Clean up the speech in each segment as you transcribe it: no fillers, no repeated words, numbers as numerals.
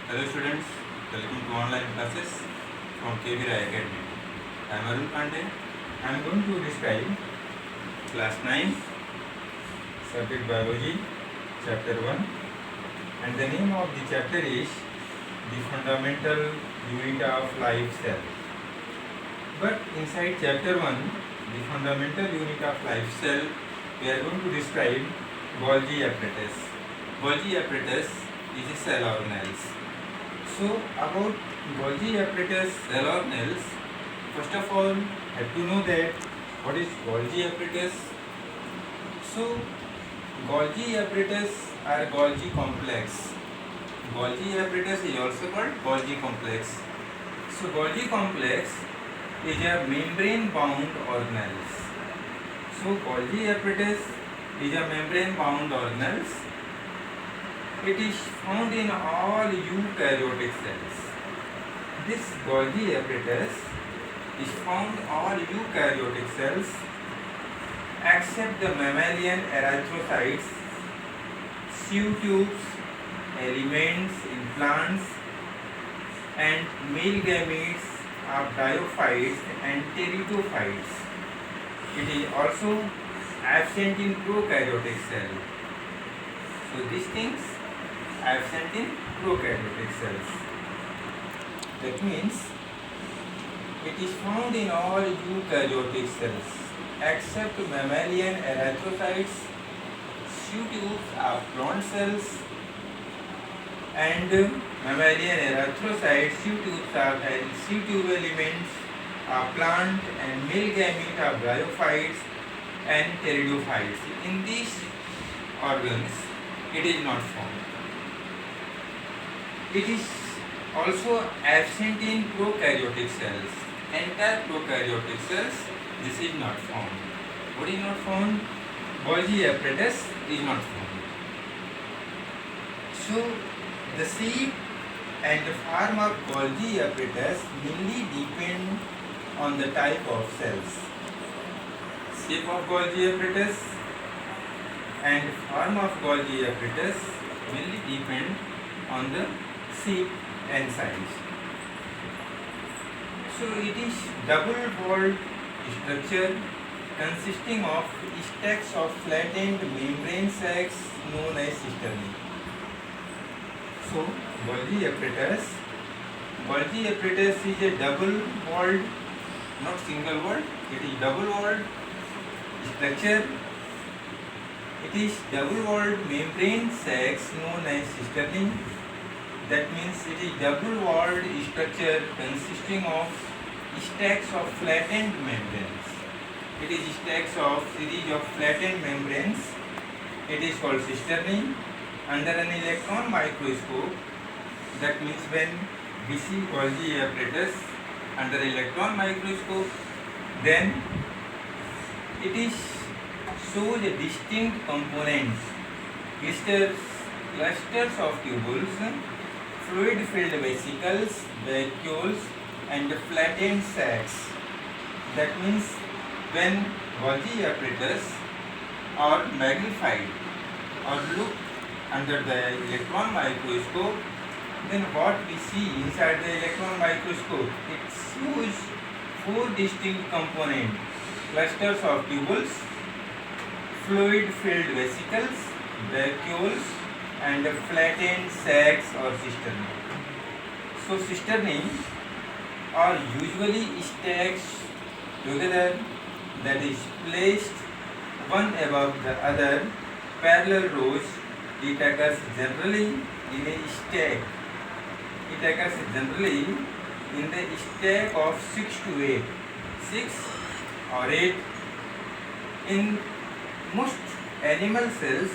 Hello students, welcome to online classes from KV Rai Academy. I am Arun Pandey. I am going to describe class 9 Circuit Biology chapter 1, and the name of the chapter is the fundamental unit of life cell. But inside chapter 1, the fundamental unit of life cell, we are going to describe Golgi apparatus. Golgi apparatus is a cell organelles. So about Golgi apparatus cell organelles, first of all, have to know that what is Golgi apparatus. So Golgi apparatus are Golgi complex. Golgi apparatus is also called Golgi complex. So Golgi complex is a membrane bound organelles. So Golgi apparatus is a membrane bound organelles. It is found in all eukaryotic cells. This Golgi apparatus is found in all eukaryotic cells except the mammalian erythrocytes, sieve tubes, elements in plants, and male gametes of diophytes and pteridophytes. It is also absent in prokaryotic cell. So these things absent in prokaryotic cells. That means it is found in all eukaryotic cells except mammalian erythrocytes, sieve tubes of plant cells, and mammalian erythrocytes, sieve tube elements of plant, and male gamete of bryophytes and pteridophytes. In these organs, it is not found. It is also absent in prokaryotic cells. Entire prokaryotic cells, this is not found. What is not found? Golgi apparatus is not found. So the shape and the form of Golgi apparatus mainly depend on the type of cells. Shape of Golgi apparatus and form of Golgi apparatus mainly depend on the shape and size. So it is double-walled structure consisting of stacks of flattened membrane sacs known as cisternae. So Golgi apparatus is a double-walled, not single-walled. It is double-walled structure. It is double-walled membrane sacs known as cisternae. That means it is double-walled structure consisting of stacks of flattened membranes. It is stacks of series of flattened membranes. It is called cisternae. Under an electron microscope, that means when we see Golgi apparatus under electron microscope, then it is shows a distinct components, clusters of tubules, fluid-filled vesicles, vacuoles, and flattened sacs. That means when Golgi apparatus are magnified or looked under the electron microscope, then what we see inside the electron microscope, it shows four distinct components: clusters of tubules, fluid-filled vesicles, vacuoles, and flattened sacs or cisternae. So cisternae are usually stacked together, that is placed one above the other, parallel rows. It occurs generally in a stack. It occurs generally in the stack of 6 to 8. 6 or 8. In most animal cells,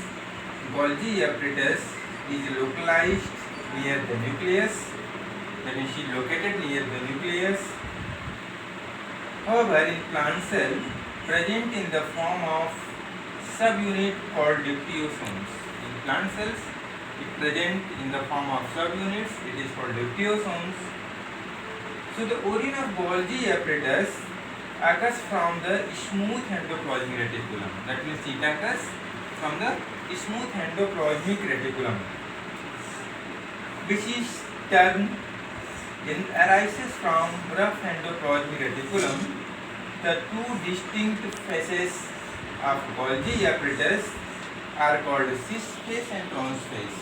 Golgi apparatus is localized near the nucleus. That is, it is located near the nucleus. However, in plant cell, present in the form of subunit called diptyosomes. In plant cells, it present in the form of subunits. It is called diptyosomes. So the origin of Golgi apparatus occurs from the smooth endoplasmic reticulum. That means it occurs from the smooth endoplasmic reticulum, which is term arises from rough endoplasmic reticulum. The two distinct phases of Golgi apparatus are called cis phase and trans phase.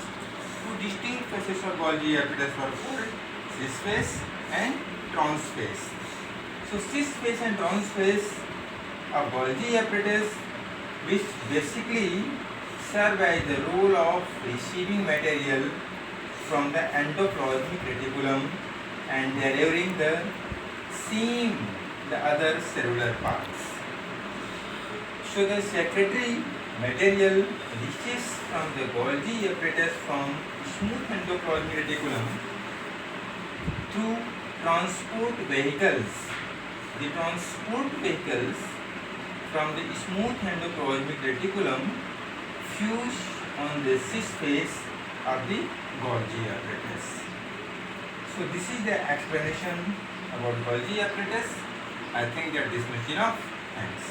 Two distinct phases of Golgi apparatus are called cis phase and trans phase. So cis phase and trans phase of Golgi apparatus, which basically serve as the role of receiving material from the endoplasmic reticulum and delivering the same the other cellular parts. So the secretory material reaches from the Golgi apparatus from smooth endoplasmic reticulum through transport vehicles. The transport vehicles from the smooth endoplasmic reticulum fuse on the cis phase of the Golgi apparatus. So this is the explanation about Golgi apparatus. I think that this much enough. Thanks.